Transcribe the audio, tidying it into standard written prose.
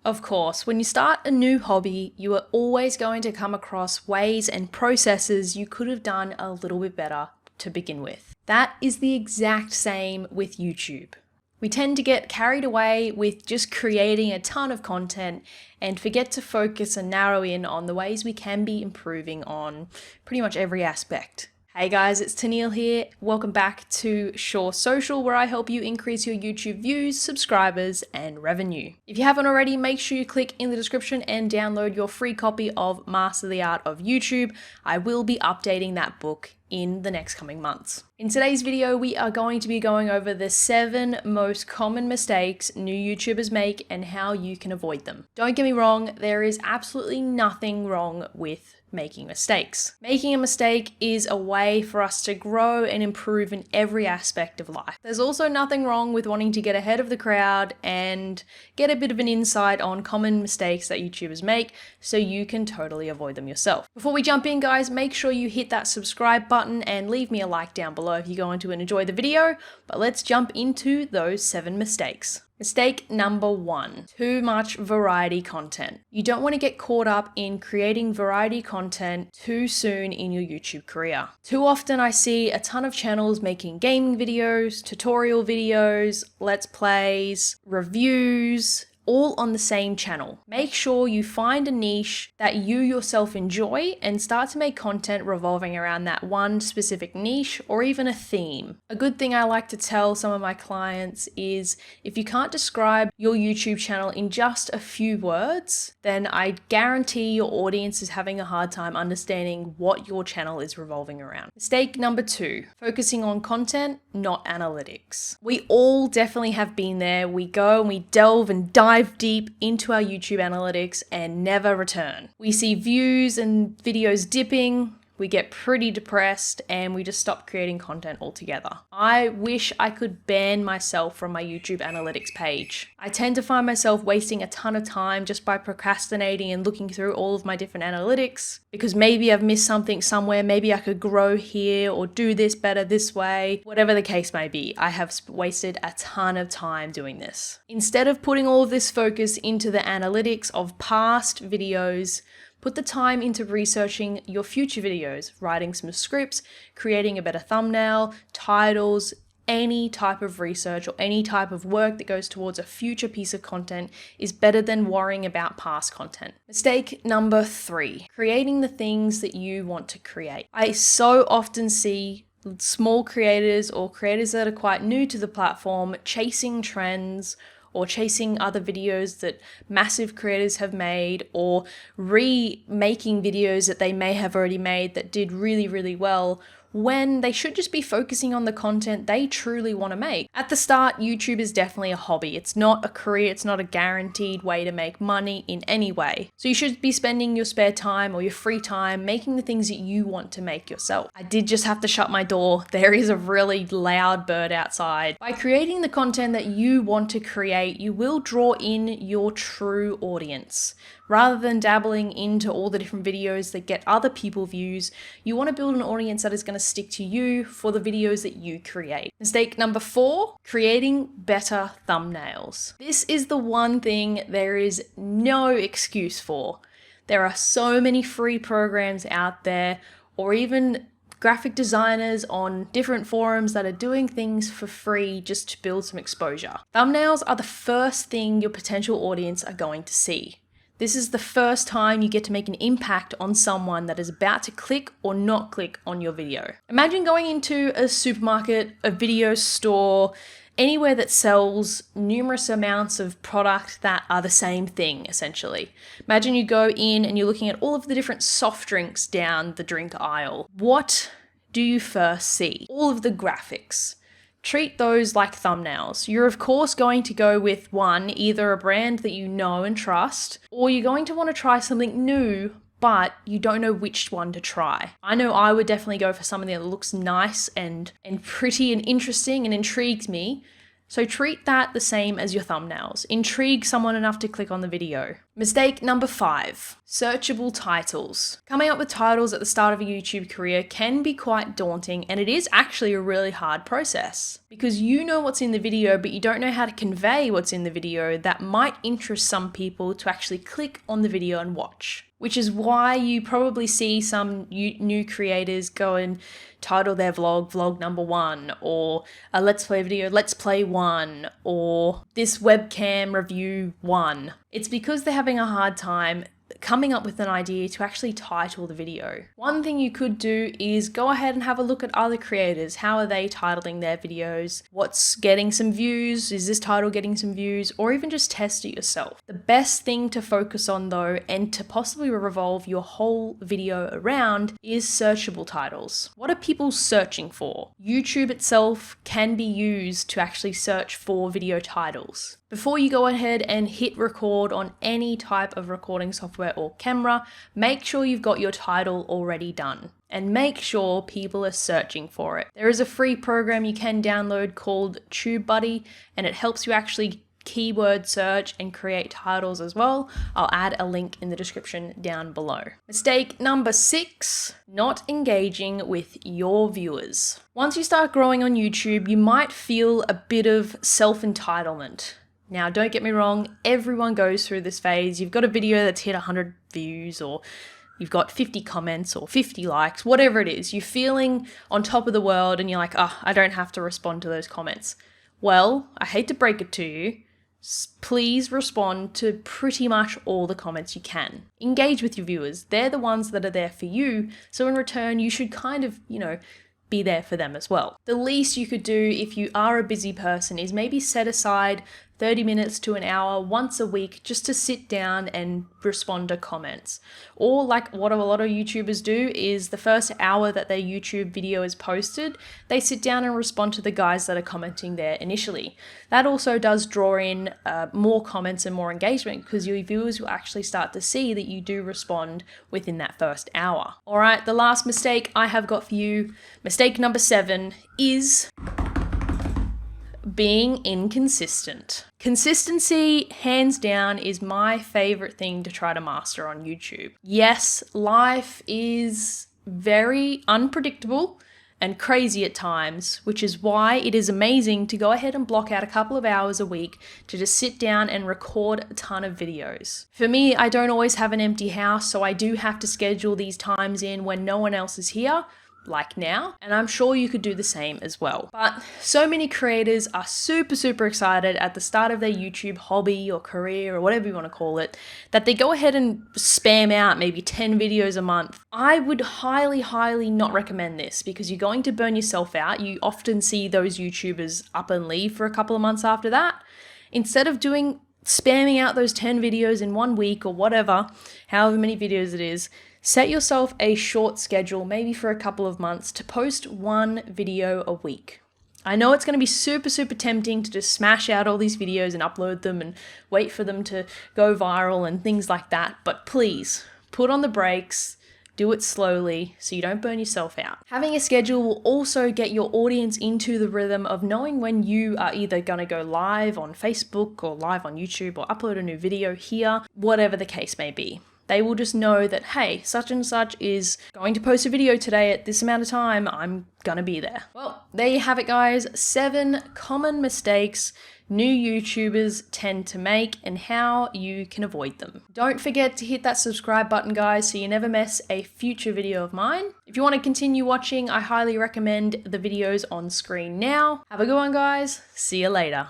Of course, when you start a new hobby, you are always going to come across ways and processes you could have done a little bit better to begin with. That is the exact same with YouTube. We tend to get carried away with just creating a ton of content and forget to focus and narrow in on the ways we can be improving on pretty much every aspect. Hey guys, it's Tennille here. Welcome back to Shore Social, where I help you increase your YouTube views, subscribers, and revenue. If you haven't already, make sure you click in the description and download your free copy of Master the Art of YouTube. I will be updating that book in the next coming months. In today's video, we are going to be going over the 7 most common mistakes new YouTubers make and how you can avoid them. Don't get me wrong, there is absolutely nothing wrong with making mistakes. Making a mistake is a way for us to grow and improve in every aspect of life. There's also nothing wrong with wanting to get ahead of the crowd and get a bit of an insight on common mistakes that YouTubers make so you can totally avoid them yourself. Before we jump in, guys, make sure you hit that subscribe button and leave me a like down below if you're going to enjoy the video, but let's jump into those 7 mistakes. Mistake number 1, too much variety content. You don't want to get caught up in creating variety content too soon in your YouTube career. Too often I see a ton of channels making gaming videos, tutorial videos, let's plays, reviews, all on the same channel. Make sure you find a niche that you yourself enjoy and start to make content revolving around that one specific niche or even a theme. A good thing I like to tell some of my clients is if you can't describe your YouTube channel in just a few words, then I guarantee your audience is having a hard time understanding what your channel is revolving around. Mistake number 2, focusing on content, not analytics. We all definitely have been there. We go and we delve and dive deep into our YouTube analytics and never return. We see views and videos dipping, we get pretty depressed, and we just stop creating content altogether. I wish I could ban myself from my YouTube analytics page. I tend to find myself wasting a ton of time just by procrastinating and looking through all of my different analytics because maybe I've missed something somewhere, maybe I could grow here or do this better this way. Whatever the case may be, I have wasted a ton of time doing this. Instead of putting all of this focus into the analytics of past videos, put the time into researching your future videos, writing some scripts, creating a better thumbnail, titles. Any type of research or any type of work that goes towards a future piece of content is better than worrying about past content. Mistake number 3, creating the things that you want to create. I so often see small creators or creators that are quite new to the platform chasing trends or chasing other videos that massive creators have made, or remaking videos that they may have already made that did really, really well, when they should just be focusing on the content they truly want to make. At the start, YouTube is definitely a hobby. It's not a career. It's not a guaranteed way to make money in any way. So you should be spending your spare time or your free time making the things that you want to make yourself. I did just have to shut my door. There is a really loud bird outside. By creating the content that you want to create, you will draw in your true audience. Rather than dabbling into all the different videos that get other people views, you want to build an audience that is going to stick to you for the videos that you create. Mistake number 4, creating better thumbnails. This is the one thing there is no excuse for. There are so many free programs out there, or even graphic designers on different forums that are doing things for free just to build some exposure. Thumbnails are the first thing your potential audience are going to see. This is the first time you get to make an impact on someone that is about to click or not click on your video. Imagine going into a supermarket, a video store, anywhere that sells numerous amounts of product that are the same thing, essentially. Imagine you go in and you're looking at all of the different soft drinks down the drink aisle. What do you first see? All of the graphics. Treat those like thumbnails. You're of course going to go with one, either a brand that you know and trust, or you're going to want to try something new, but you don't know which one to try. I know I would definitely go for something that looks nice and pretty and interesting and intrigues me. So treat that the same as your thumbnails. Intrigue someone enough to click on the video. Mistake number 5, searchable titles. Coming up with titles at the start of a YouTube career can be quite daunting, and it is actually a really hard process because you know what's in the video, but you don't know how to convey what's in the video that might interest some people to actually click on the video and watch. Which is why you probably see some new creators go and title their vlog number 1, or a let's play video, let's play 1, or this webcam review 1. It's because they're having a hard time coming up with an idea to actually title the video. One thing you could do is go ahead and have a look at other creators. How are they titling their videos? What's getting some views? Is this title getting some views? Or even just test it yourself. The best thing to focus on though, and to possibly revolve your whole video around, is searchable titles. What are people searching for? YouTube itself can be used to actually search for video titles. Before you go ahead and hit record on any type of recording software or camera, make sure you've got your title already done and make sure people are searching for it. There is a free program you can download called TubeBuddy, and it helps you actually keyword search and create titles as well. I'll add a link in the description down below. Mistake number 6, not engaging with your viewers. Once you start growing on YouTube, you might feel a bit of self-entitlement. Now, don't get me wrong, everyone goes through this phase. You've got a video that's hit 100 views, or you've got 50 comments or 50 likes, whatever it is. You're feeling on top of the world and you're like, oh, I don't have to respond to those comments. Well, I hate to break it to you, please respond to pretty much all the comments you can. Engage with your viewers. They're the ones that are there for you. So in return, you should kind of, be there for them as well. The least you could do if you are a busy person is maybe set aside 30 minutes to an hour once a week just to sit down and respond to comments. Or like what a lot of YouTubers do is the first hour that their YouTube video is posted, they sit down and respond to the guys that are commenting there initially. That also does draw in more comments and more engagement because your viewers will actually start to see that you do respond within that first hour. All right, the last mistake I have got for you, mistake number 7, is being inconsistent. Consistency, hands down, is my favorite thing to try to master on YouTube. Yes, life is very unpredictable and crazy at times, which is why it is amazing to go ahead and block out a couple of hours a week to just sit down and record a ton of videos. For me, I don't always have an empty house, so I do have to schedule these times in when no one else is here, like now, and I'm sure you could do the same as well. But so many creators are super excited at the start of their YouTube hobby or career or whatever you want to call it, that they go ahead and spam out maybe 10 videos a month. I would highly not recommend this because you're going to burn yourself out. You often see those YouTubers up and leave for a couple of months after that. Instead of spamming out those 10 videos in 1 week or whatever, however many videos it is, set yourself a short schedule, maybe for a couple of months, to post 1 video a week. I know it's going to be super tempting to just smash out all these videos and upload them and wait for them to go viral and things like that, but please, put on the brakes, do it slowly so you don't burn yourself out. Having a schedule will also get your audience into the rhythm of knowing when you are either going to go live on Facebook or live on YouTube or upload a new video here, whatever the case may be. They will just know that, hey, such and such is going to post a video today at this amount of time. I'm gonna be there. Well, there you have it, guys. 7 common mistakes new YouTubers tend to make and how you can avoid them. Don't forget to hit that subscribe button, guys, so you never miss a future video of mine. If you want to continue watching, I highly recommend the videos on screen now. Have a good one, guys. See you later.